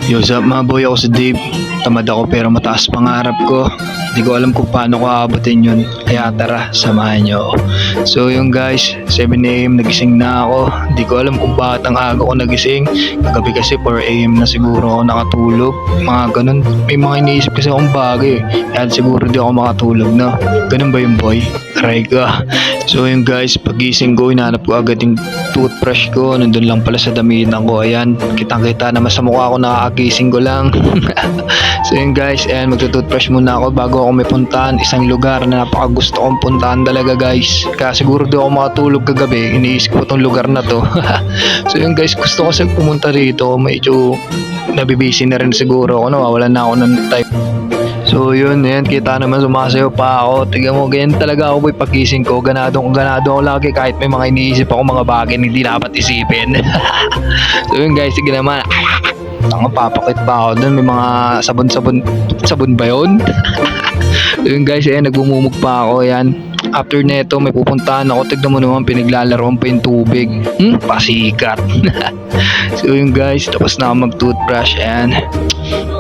Yo, what's up mga boy? Ako si Dave. Tamad ako pero mataas pangarap ko. Hindi ko alam kung paano ko aabutin yun. Kaya tara, samahan nyo ako. So yung guys, 7 AM nagising na ako. Hindi ko alam kung bakit ang aga ko nagising. Kagabi kasi 4 AM na siguro ako nakatulog. Mga ganun. May mga iniisip kasi akong bagay. Kaya siguro di ako makatulog na. Ganun ba yung boy? Try ka. So yung guys, pagising ko, hinanap ko agad yung toothbrush ko. Nandun lang pala sa damitan ko. Ayan, kitang-kita naman sa mukha ko, nakakagising ko lang. So yun guys, ayan, magto-toothbrush muna ako bago ako may puntahan. Isang lugar na napakagusto kong puntahan talaga guys. Kaya siguro di ako makatulog kagabi. Iniisip ko tong lugar na to. So yun guys, gusto ko kasi pumunta rito. Medyo nabibisi na rin siguro ako. Nawawalan na ako ng type. So yun, yan, kita naman sumasayaw pa ako. Tignan mo, ganyan talaga ako boy pagising ko. Ganado ako lagi kahit may mga iniisip ako mga bagay na hindi dapat isipin. So yun guys, sige naman. Tanga, papakit pa ako dun. May mga sabon ba yun? So yun guys, ayan, nagmumumug pa ako, yan. After neto, may pupuntahan ako. Tignan mo naman, pinaglalaroan pa yung tubig. Pasikat. So yun guys, tapos na ako mag-toothbrush. Ayan,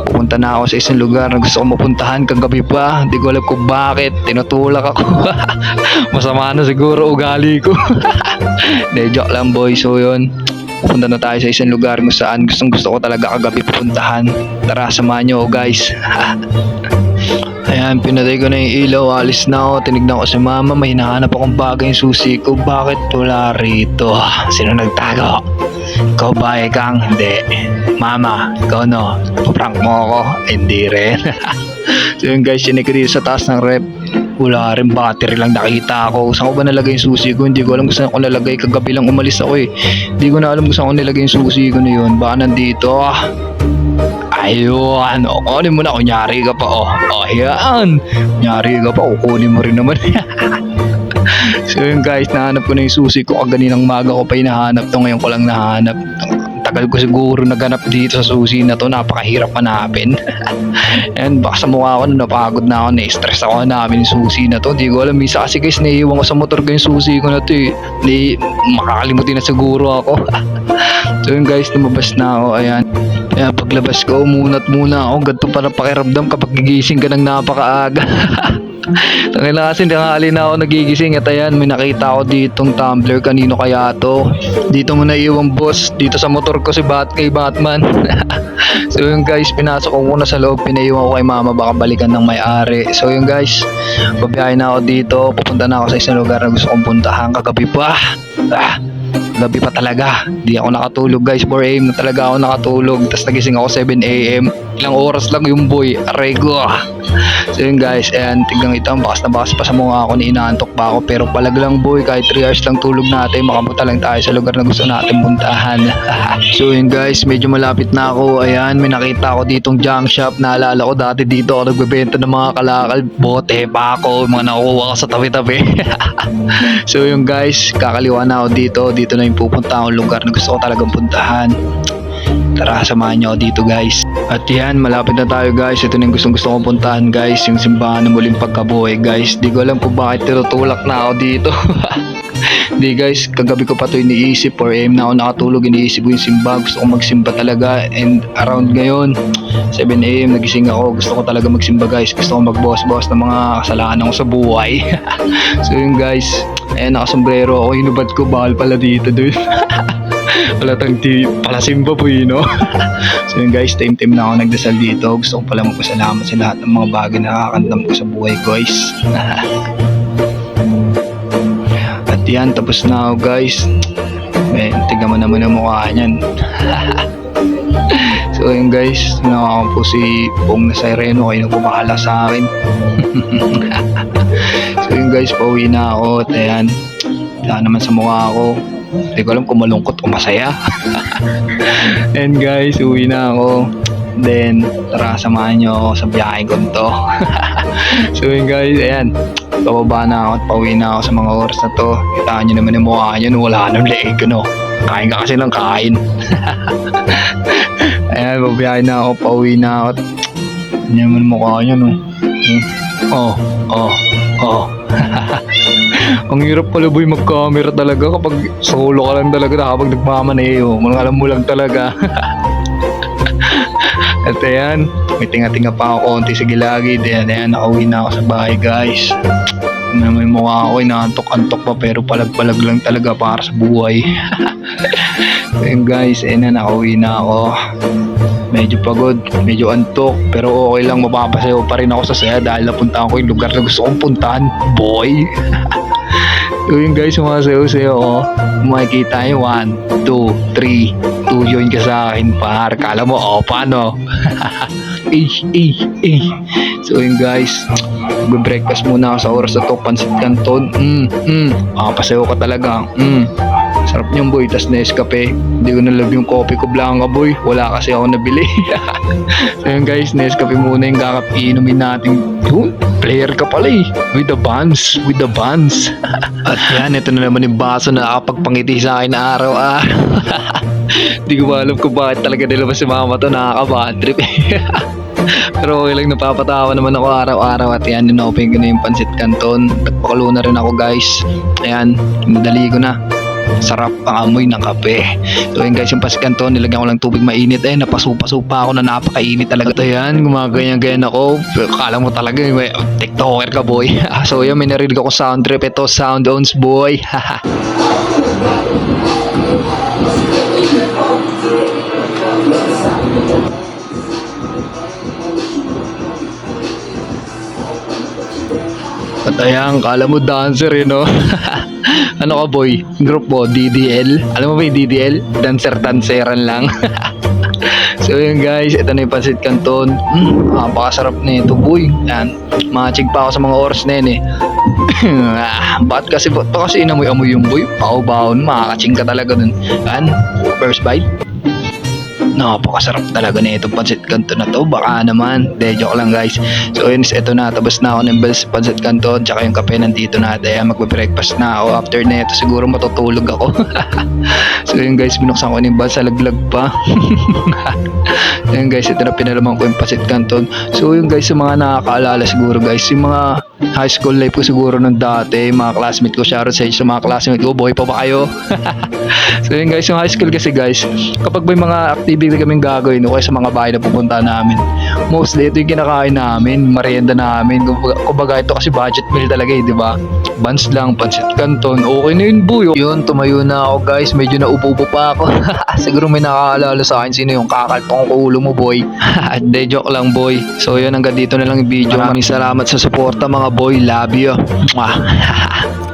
pupunta na ako sa isang lugar na gusto kong mapuntahan kagabi pa. Hindi ko alam kung bakit. Tinutulak ako. Masama na siguro ugali ko. Hindi, joke lang boy. So yun, pupunta na tayo sa isang lugar kung saan gustong gusto ko talaga kagabi pupuntahan. Tara, samahan nyo ako guys. Ayan, pinatay ko na yung ilaw, alis na ako. Tinignan ko si mama, may hinahanap akong bagay yung susi ko. Bakit wala rito? Sino nagtago? Ikaw ba, Ekang? Hindi. Mama, ikaw no? Paprank mo ako? Hindi rin. So yun guys, sinig ko dito sa taas ng rep. Wala rin, battery lang nakita ako. Saan ko ba nalagay yung susi ko? Hindi ko alam kung saan ko nalagay. Kagabi lang umalis ako eh. Hindi ko na alam kung saan ko nilagay yung susi ko na yun. Baka nandito. Ayun, kunin mo na, kunyari ka pa, yan, kunyari ka pa, kunin mo rin naman. So yun guys, nahanap ko na yung susi ko, kaganinang maga ko pa hinahanap to, ngayon ko lang nahanap. Tagal ko siguro naganap dito sa susi na to, napakahirap hanapin. And baka sa mukha ko na napagod na ako, na-stress ako hanapin yung susi na to. Hindi ko alam, misa kasi guys, naiiwan ko sa motor ko yung susi ko na to eh. Hindi, makakalimutin na siguro ako. So yun guys, lumabas na ako, ayan. Kaya paglabas ko, umunat muna ako. Ganito pa na pakiramdam kapag gigising ka ng napakaaga. Tangin na kasi nakakali na ako nagigising. At ayan, may nakita ako ditong tumbler. Kanino kaya to? Dito mo na iwang boss. Dito sa motor ko si kay Batman. So yun guys, pinasok ko muna sa loob. Pinaiwan ko kay mama, baka balikan ng may-ari. So yun guys, babiyahin na ako dito. Pupunta na ako sa isang lugar na gusto kong puntahan. Kagabi pa. Gabi pa talaga. Di ako nakatulog guys. 4 AM na talaga ako nakatulog. Tapos nagising ako 7 AM. Ilang oras lang yung boy. Aray ko. So yun guys. Ayan, tignan ito. Bakas na bakas pa sa mukha ako. Inaantok pa ako. Pero palag lang boy. Kahit 3 hours lang tulog natin. Makapunta lang tayo sa lugar na gusto natin puntahan. So yun guys. Medyo malapit na ako. Ayan, may nakita ako ditong junk shop. Naalala ko dati dito ako nagbebenta ng mga kalakal. Bote, bako. Mga nakukuha ko sa tabi-tabi. So yun guys. Kakaliwa na ako dito. Dito na yung pupunta akong lugar na gusto ko talagang puntahan. Tara, samahan niyo ako dito guys. At yan, malapit na tayo guys. Ito na yung gusto kong puntahan guys. Yung simbahan ng muling pagkabuhay guys. Di ko alam kung bakit tinutulak na ako dito. Di guys, kagabi ko pa ito iniisip. 4 AM na ako nakatulog, iniisip ko yung simba. Gusto ko magsimba talaga. And around ngayon 7 AM nagising ako. Gusto ko talaga magsimba guys. Gusto ko magbawas-bawas ng mga kasalanan ko sa buhay. So yun guys, ayan, nakasombrero ako. Hinubad ko, bahal pala dito dude. Palatang palasimba po yun, no? So yun guys, time na ako nagdasal dito. Gusto ko pala magpasalamat sa lahat ng mga bagay na nakakandam ko sa buhay guys. At yan, tapos na ako guys. Tignan mo naman ang mukha niyan. So yun guys, nakakam po si Pong na Sireno. Kayo na po bahala sa akin. So yun guys, pauwi na ako. At ayan, wala naman sa mukha ako. Hindi ko alam kung malungkot o masaya. And guys, uwi na ako. Then, tara, samahan nyo ako sa biyahe ko to. So yun guys, ayan, bababa na ako at pauwi na ako sa mga oras na to. Kitaan nyo naman yung mukha nyo, wala nang leeg, no? Kain ka kasi ng kain. Ayan, babiyahe na ako, pauwi na ako. Hindi naman mukha nyo, no? Ang hirap pala boy mag-camera talaga kapag solo ka lang talaga, kapag nagmamaneho. Alam mo lang talaga. At ayan, may tinga-tinga pa ako konti sa gilagid. Ayan, nakauwi na ako sa bahay guys. Na may mukha ako, inaantok-antok pa pero palag-palag lang talaga para sa buhay. Ayun guys, ayun na, nakauwi na ako. Medyo pagod, medyo antok, pero okay lang, mapapasayaw pa rin ako sa saya dahil napuntahan ko yung lugar na gusto kong puntahan, boy. So yun guys, sumasayaw-sayaw ako. Makikita nyo, 1, 2, 3, 2 join ka sa akin par. Kala mo, paano? So yun guys, breakfast muna ako sa oras na to, pansit canton. Papasayaw ka talaga. Sarap niyang boy, tas Nescafe. Hindi ko nalab yung coffee ko blanca boy. Wala kasi ako nabili. So yun guys, Nescafe muna yung inumin natin. Yun, player ka pala eh. With the buns. At yan, ito na naman yung baso na nakapagpangiti sa akin na araw-araw. Hindi ko alam kung bakit talaga nilabas si mama to, nakaka-bad trip. Pero okay lang, napapatawa naman ako araw-araw. At yan, in-open ko na yung pansit canton. Nagpakulo na rin ako guys. Ayan, nadali ko na. Sarap ang amoy ng kape. So yun guys, yung pansit canton, nilagyan ko lang tubig mainit. Napasupa-supa ako na napakainit talaga. At ayan, gumaganyan-ganyan ako. Kala mo talaga, may tiktoker ka boy. So yun, may narinig ako sound trip. Ito, sound owns boy. At ayan, kala mo dancer no? Ano ka boy? Group mo, DDL? Alam mo ba yung DDL? Dancer-danceran lang. So yun guys, ito na yung pansit canton. Napakasarap na ito boy. Yan, machig pa ako sa mga oras na yun eh. Ba't kasi inamoy-amoy yung boy? Baho-bahon, makakaching ka talaga dun. Yan, first bite. Napakasarap talaga na itong pansit canton na to. Baka naman, joke lang guys. So yun, ito na, tapos na ako ng bells pansit canton, tsaka yung kape nandito na. Ayan, magbe-breakfast na ako. After na ito, siguro matutulog ako. So yun guys, binuksan ko yung balsa, laglag pa. Ayan guys, ito na pinalaman ko yung pansit canton. So yun guys, sa mga nakakaalala siguro guys, yung mga high school life ko siguro nung dati, mga classmate ko, shoutout sa mga classmate ko, buhay pa ba kayo? So yun guys, yung high school kasi guys, kapag may mga activity kaming gagawin o kaya sa mga bahay na pupunta namin, mostly ito yung kinakain namin, merienda namin. Kumbaga ito kasi budget meal talaga di ba? Buns lang, pansit canton, okay na yun boy. Yun, tumayo na ako guys, medyo naubo pa ako. Siguro may nakaalala sa akin sino yung kakalpang ulo mo boy. Hindi, joke lang boy. So yun, hanggang dito na lang yung video. Maraming salamat sa suporta mga boy, love you. Mwah.